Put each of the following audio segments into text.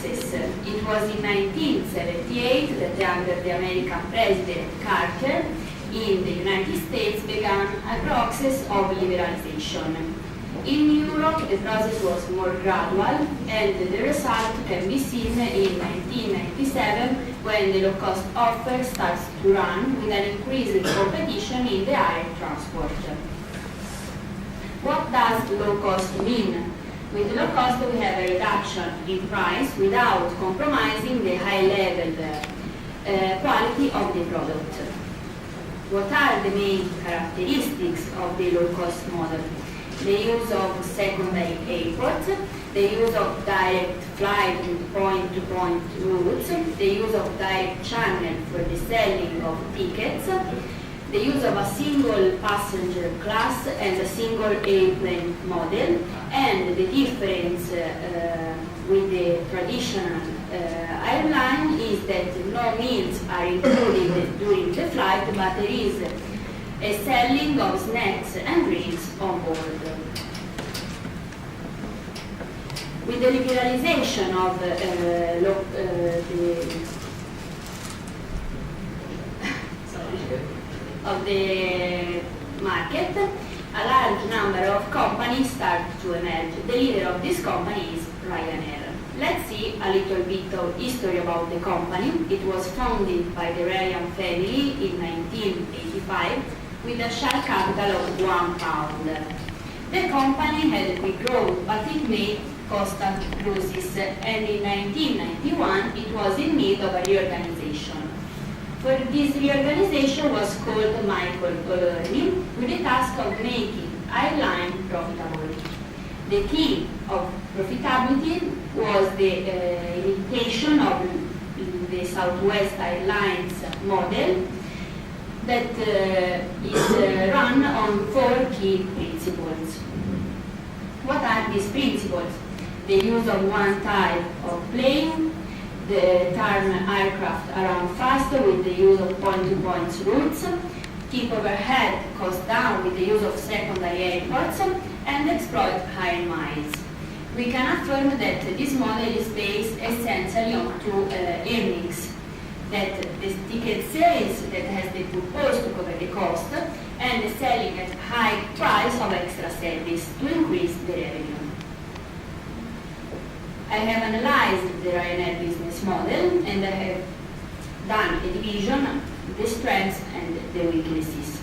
success. It was in 1978 that under the American President Carter in the United States began a process of liberalization. In Europe, the process was more gradual, and the result can be seen in 1997 when the low-cost offer starts to run with an increased competition in the air transport. What does low cost mean? With low cost, we have a reduction in price without compromising the high-level quality of the product. What are the main characteristics of the low-cost model? The use of secondary airports, the use of direct flight with point-to-point routes, the use of direct channel for the selling of tickets, the use of a single passenger class and a single airplane model, and the difference with the traditional airline is that no meals are included during the flight, but there is a selling of snacks and drinks on board. With the liberalization of the market, a large number of companies start to emerge. The leader of this company is Ryanair. Let's see a little bit of history about the company. It was founded by the Ryan family in 1985 with a share capital of £1. The company had a quick growth, but it made constant losses, and in 1991 it was in need of a reorganization. For this reorganization was called Michael Golorni with the task of making airline profitable. The key of profitability was the imitation of the Southwest Airlines model that is run on 4 key principles. What are these principles? The use of one type of plane, the turn aircraft around faster with the use of point-to-point routes, keep overhead costs down with the use of secondary airports, and exploit higher miles. We can affirm that this model is based essentially on 2 earnings. That the ticket sales that has the purpose to cover the cost, and the selling at high price of extra service to increase the revenue. I have analyzed the Ryanair business model, and I have done a division of the strengths and the weaknesses.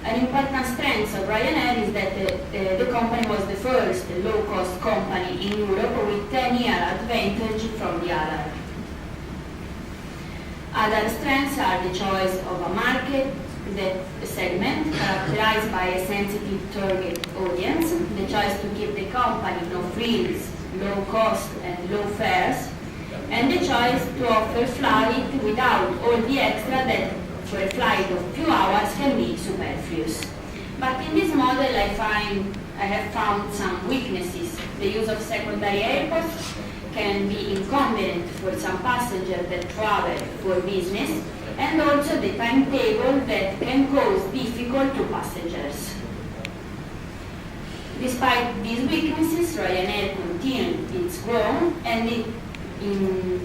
An important strength of Ryanair is that the company was the first low-cost company in Europe with 10-year advantage from the other. Other strengths are the choice of a market segment characterized by a sensitive target audience, the choice to keep the company no frills, low cost and low fares, and the choice to offer flight without all the extra that for a flight of few hours can be superfluous. But in this model I have found some weaknesses. The use of secondary airports can be inconvenient for some passengers that travel for business, and also the timetable that can cause difficult to passengers. Despite these weaknesses, Ryanair continued its growth, and in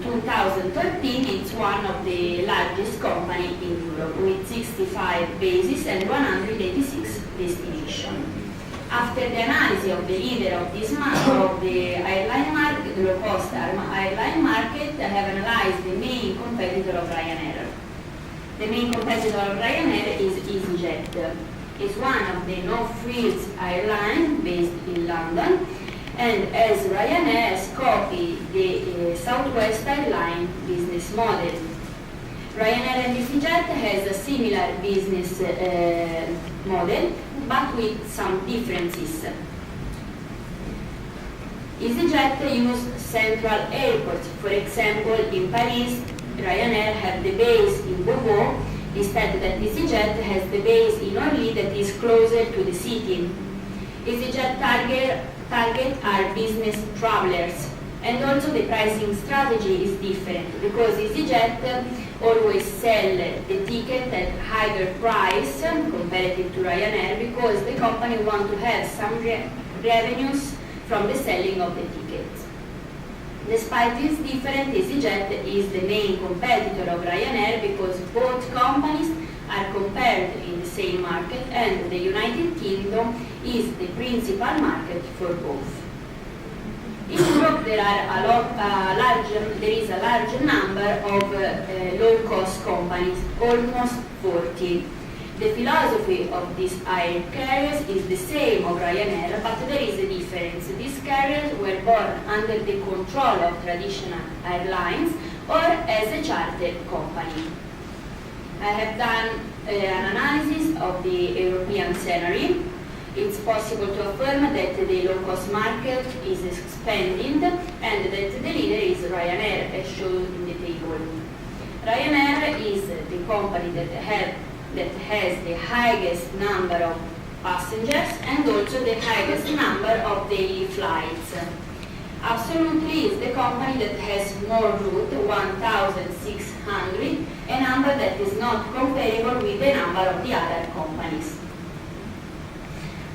2013 it's one of the largest companies in Europe with 65 bases and 186 destinations. After the analysis of the leader of this of the airline market, the low-cost airline market, I have analyzed the main competitor of Ryanair. The main competitor of Ryanair is EasyJet. It's one of the no-frills airlines based in London, and as Ryanair has copied the Southwest Airline business model. Ryanair and EasyJet has a similar business model, but with some differences. EasyJet uses central airports. For example, in Paris, Ryanair has the base in Beauvau, instead that EasyJet has the base in Orly that is closer to the city. EasyJet target are business travelers, and also the pricing strategy is different because EasyJet always sell the ticket at higher price comparative to Ryanair because the company want to have some revenues from the selling of the tickets. Despite this difference, EasyJet is the main competitor of Ryanair because both companies are compared in the same market and the United Kingdom is the principal market for both. In Europe there is a large number of low-cost companies, almost 40. The philosophy of these air carriers is the same of Ryanair, but there is a difference. These carriers were born under the control of traditional airlines or as a chartered company. I have done an analysis of the European scenario. It's possible to affirm that the low-cost market is expanding and that the leader is Ryanair, as shown in the table. Ryanair is the company that has the highest number of passengers and also the highest number of daily flights. Absolutely is the company that has more routes, 1,600, a number that is not comparable with the number of the other companies.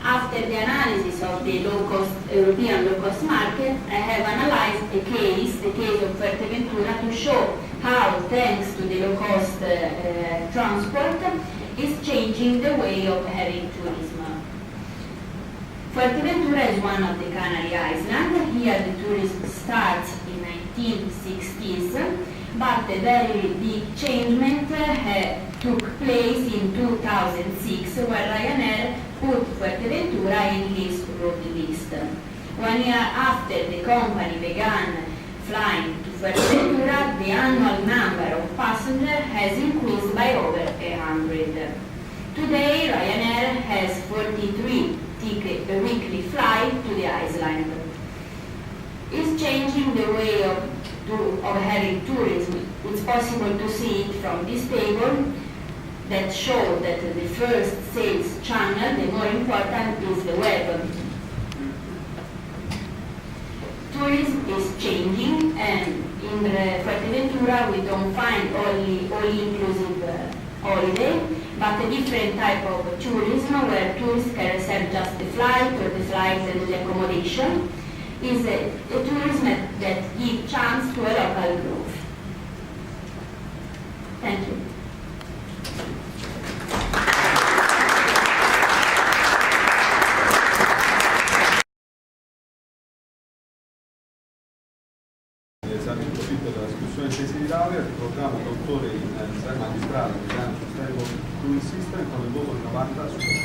After the analysis of the European low-cost market, I have analyzed the case of Fuerteventura to show how, thanks to the low-cost transport, is changing the way of having tourism. Fuerteventura is one of the Canary Islands. Here the tourism starts in 1960s, but a very big changement took place in 2006 where Ryanair put Fuerteventura in his road list. 1 year after the company began flying to Fuerteventura, the annual number of passengers has increased by over 100. Today, Ryanair has 43 weekly flights to the island. It's changing the way of having tourism. It's possible to see it from this table that shows that the first sales channel, the more important, is the web. Tourism is changing, and in Fuerteventura we don't find only all-inclusive holiday, but a different type of tourism where tourists can reserve just the flight or the flights and the accommodation. Is a tourism that gives chance to a local growth. Thank you. Esame in profitto della discussione tesi di laurea, ricordiamo dottore in design magistrale di Untitled Chapter con il voto di 90 su 100.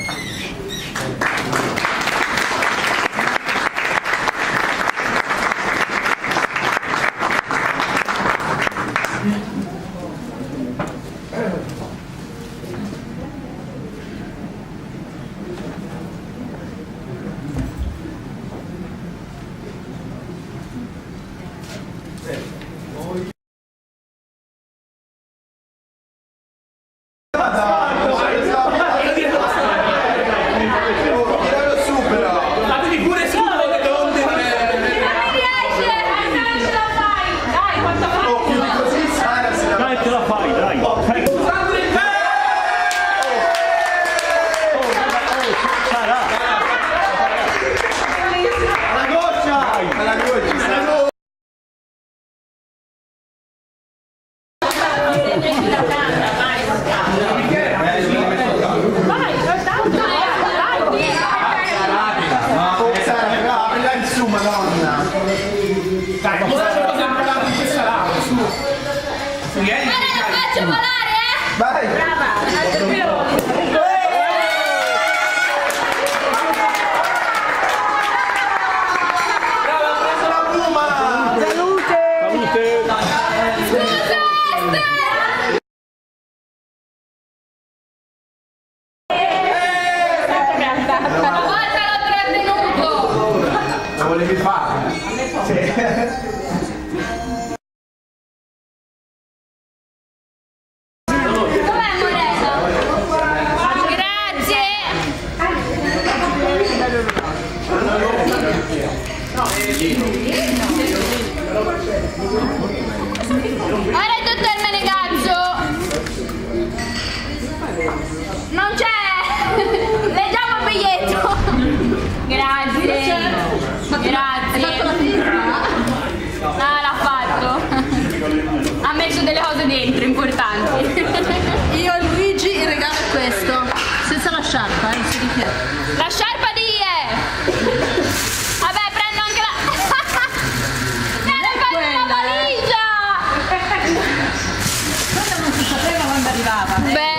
Ora il dottor Menegazzo non c'è, leggiamo il biglietto. Grazie, grazie. libri importanti. Io a Luigi il regalo è questo, senza la sciarpa, non si dice. La sciarpa di Vabbè, prendo anche la... Viene la valigia! Quella non si sapeva quando arrivava. Beh,